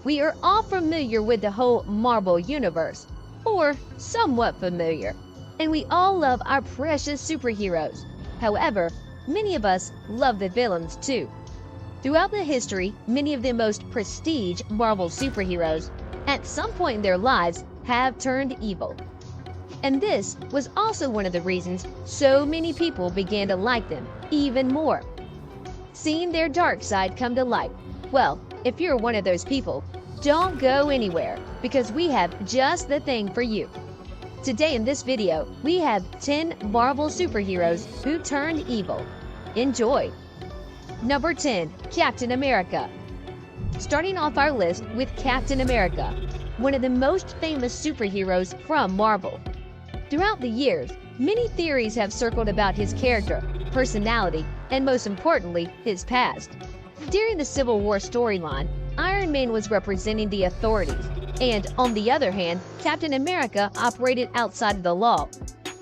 We are all familiar with the whole Marvel universe, or somewhat familiar, and we all love our precious superheroes. However, many of us love the villains too. Throughout the history, many of the most prestige Marvel superheroes, at some point in their lives, have turned evil. And this was also one of the reasons so many people began to like them even more, seeing their dark side come to light. Well, if you're one of those people, don't go anywhere, because we have just the thing for you. Today in this video, we have 10 Marvel superheroes who turned evil. Enjoy! Number 10. Captain America. Starting off our list with Captain America, one of the most famous superheroes from Marvel. Throughout the years, many theories have circled about his character, personality, and most importantly, his past. During the Civil War storyline, Iron Man was representing the authorities, and on the other hand, Captain America operated outside of the law.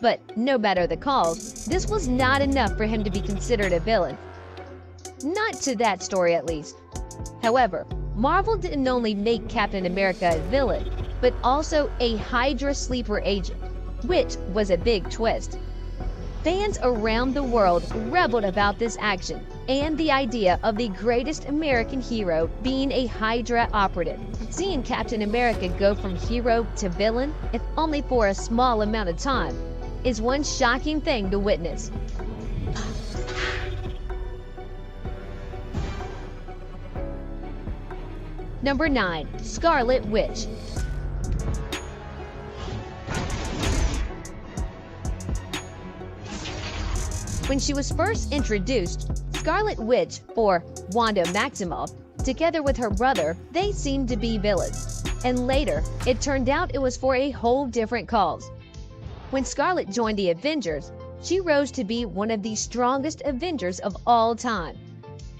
But no matter the cause, this was not enough for him to be considered a villain. Not to that story, at least. However, Marvel didn't only make Captain America a villain, but also a Hydra sleeper agent, which was a big twist. Fans around the world rebelled about this action and the idea of the greatest American hero being a Hydra operative. Seeing Captain America go from hero to villain, if only for a small amount of time, is one shocking thing to witness. Number 9. Scarlet Witch. When she was first introduced, Scarlet Witch, or Wanda Maximoff, together with her brother, they seemed to be villains. And later, it turned out it was for a whole different cause. When Scarlet joined the Avengers, she rose to be one of the strongest Avengers of all time.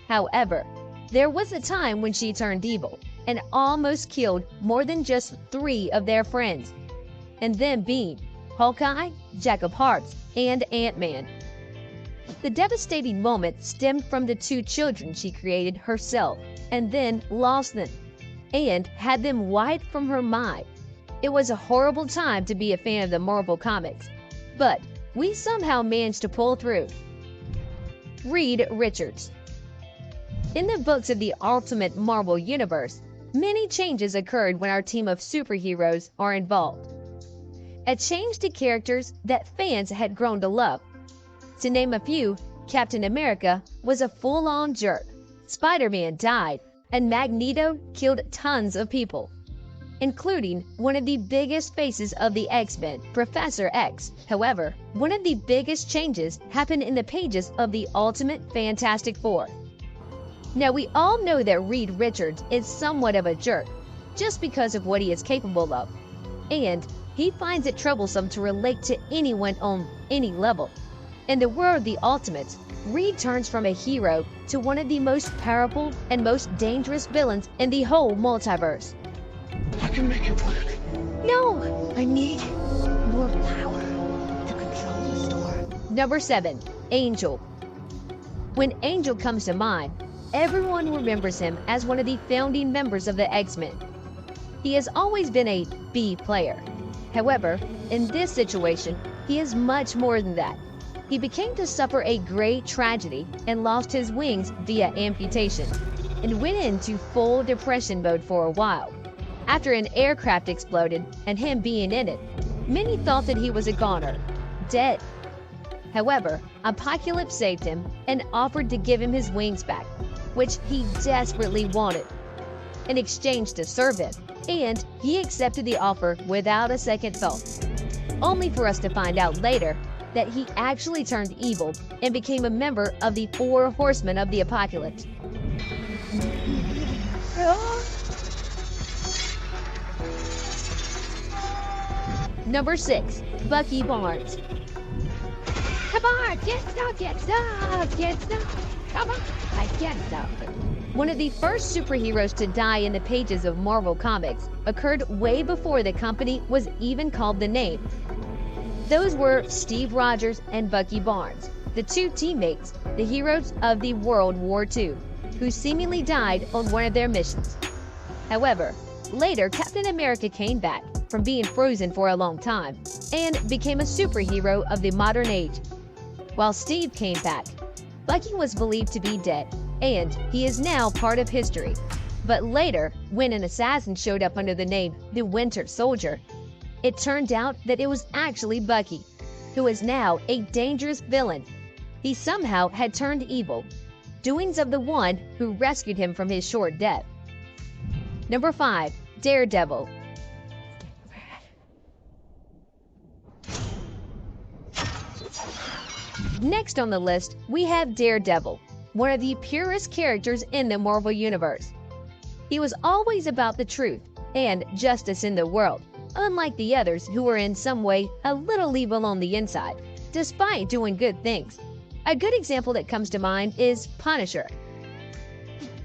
However, there was a time when she turned evil and almost killed more than just 3 of their friends, and them being Hawkeye, Jack of Hearts, and Ant-Man. The devastating moment stemmed from the 2 children she created herself and then lost them, and had them wiped from her mind. It was a horrible time to be a fan of the Marvel Comics, but we somehow managed to pull through. Reed Richards. In the books of the Ultimate Marvel Universe, many changes occurred when our team of superheroes are involved. A change to characters that fans had grown to love. To name a few, Captain America was a full-on jerk, Spider-Man died, and Magneto killed tons of people, including one of the biggest faces of the X-Men, Professor X. However, one of the biggest changes happened in the pages of the Ultimate Fantastic Four. Now, we all know that Reed Richards is somewhat of a jerk, just because of what he is capable of, and he finds it troublesome to relate to anyone on any level. In the world of the Ultimates, Reed turns from a hero to one of the most powerful and most dangerous villains in the whole multiverse. I can make it work. No! I need more power to control the storm. Number 7. Angel. When Angel comes to mind, everyone remembers him as one of the founding members of the X-Men. He has always been a B player. However, in this situation, he is much more than that. He became to suffer a great tragedy and lost his wings via amputation, and went into full depression mode for a while. After an aircraft exploded and him being in it, many thought that he was a goner, dead. However, Apocalypse saved him and offered to give him his wings back, which he desperately wanted, in exchange to serve him, and he accepted the offer without a second thought, only for us to find out later that he actually turned evil and became a member of the 4 Horsemen of the Apocalypse. Number 6. Bucky Barnes. Come on, get stuck, get stuck, get stuck. Come on, I get stuck. One of the first superheroes to die in the pages of Marvel Comics occurred way before the company was even called the name. Those were Steve Rogers and Bucky Barnes, the 2 teammates, the heroes of the World War II, who seemingly died on one of their missions. However, later Captain America came back from being frozen for a long time and became a superhero of the modern age. While Steve came back, Bucky was believed to be dead, and he is now part of history. But later, when an assassin showed up under the name the Winter Soldier, it turned out that it was actually Bucky, who is now a dangerous villain. He somehow had turned evil, doings of the one who rescued him from his short death. Number 5. Daredevil. Next on the list, we have Daredevil, one of the purest characters in the Marvel Universe. He was always about the truth and justice in the world, unlike the others who were in some way a little evil on the inside, despite doing good things. A good example that comes to mind is Punisher.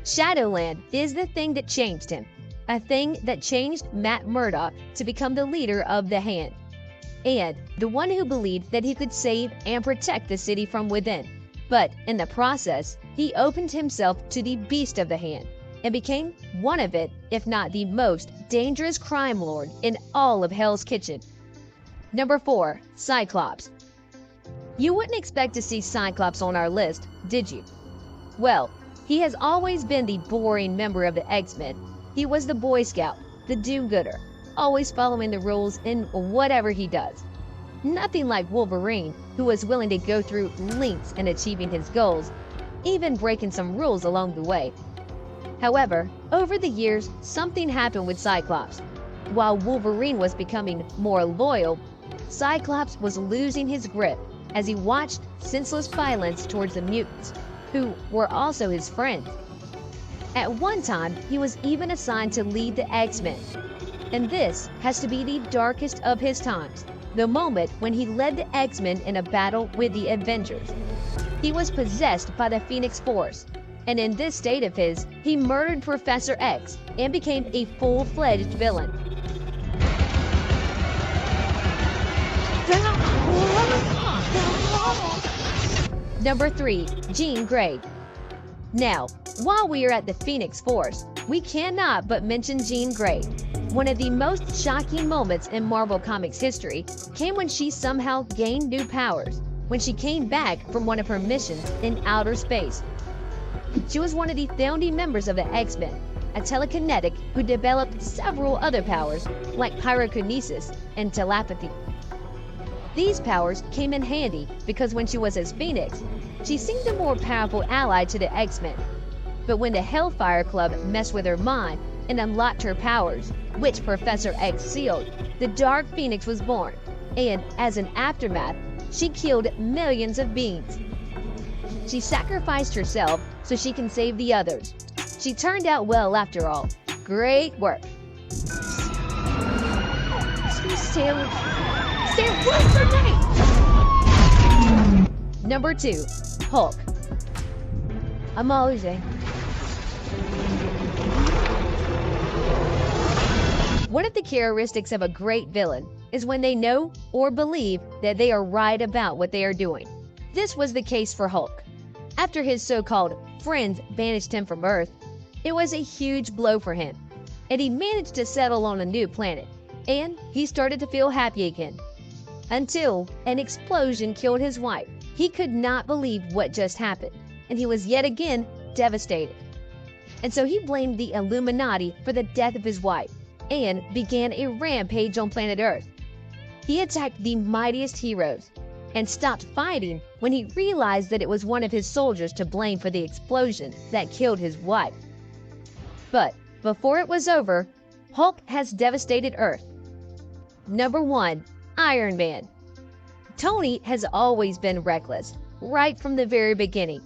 Shadowland is the thing that changed him, a thing that changed Matt Murdock to become the leader of the Hand, and the one who believed that he could save and protect the city from within. But in the process, he opened himself to the Beast of the Hand and became one of it, if not the most dangerous crime lord in all of Hell's Kitchen. Number 4. Cyclops. You wouldn't expect to see Cyclops on our list, did you? Well, he has always been the boring member of the X-Men. He was the Boy Scout, the do-gooder, always following the rules in whatever he does. Nothing like Wolverine, who was willing to go through lengths in achieving his goals, even breaking some rules along the way. However, over the years, something happened with Cyclops. While Wolverine was becoming more loyal, Cyclops was losing his grip as he watched senseless violence towards the mutants, who were also his friends. At one time, he was even assigned to lead the X-Men. And this has to be the darkest of his times, the moment when he led the X-Men in a battle with the Avengers. He was possessed by the Phoenix Force, and in this state of his, he murdered Professor X and became a full-fledged villain. Number 3. Jean Grey. Now, while we are at the Phoenix Force, we cannot but mention Jean Grey. One of the most shocking moments in Marvel Comics history came when she somehow gained new powers when she came back from one of her missions in outer space. She was one of the founding members of the X-Men, a telekinetic who developed several other powers like pyrokinesis and telepathy. These powers came in handy because when she was as Phoenix, she seemed a more powerful ally to the X-Men. But when the Hellfire Club messed with her mind and unlocked her powers, which Professor X sealed, the Dark Phoenix was born, and as an aftermath, she killed millions of beings. She sacrificed herself so she can save the others. She turned out well after all. Great work. Number 2. Hulk. I'm always a... One of the characteristics of a great villain is when they know or believe that they are right about what they are doing. This was the case for Hulk. After his so-called friends banished him from Earth, it was a huge blow for him, and he managed to settle on a new planet, and he started to feel happy again. Until an explosion killed his wife. He could not believe what just happened, and he was yet again devastated. And so he blamed the Illuminati for the death of his wife, and began a rampage on planet Earth. He attacked the mightiest heroes, and stopped fighting when he realized that it was one of his soldiers to blame for the explosion that killed his wife. But before it was over, Hulk has devastated Earth. Number 1. Iron Man. Tony has always been reckless, right from the very beginning.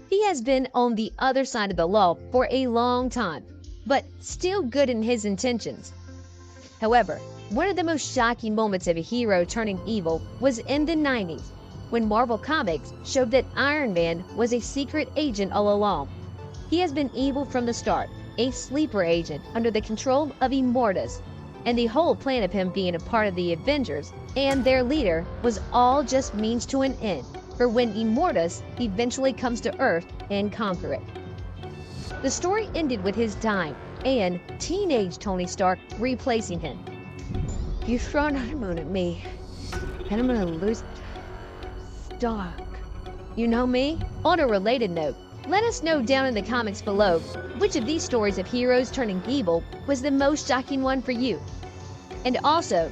He has been on the other side of the law for a long time, but still good in his intentions. However, one of the most shocking moments of a hero turning evil was in the 90s, when Marvel Comics showed that Iron Man was a secret agent all along. He has been evil from the start, a sleeper agent under the control of Immortus, and the whole plan of him being a part of the Avengers and their leader was all just means to an end for when Immortus eventually comes to Earth and conquer it. The story ended with his dying, and teenage Tony Stark replacing him. You've thrown honeymoon at me, and I'm gonna lose Stark. You know me? On a related note, let us know down in the comments below which of these stories of heroes turning evil was the most shocking one for you. And also,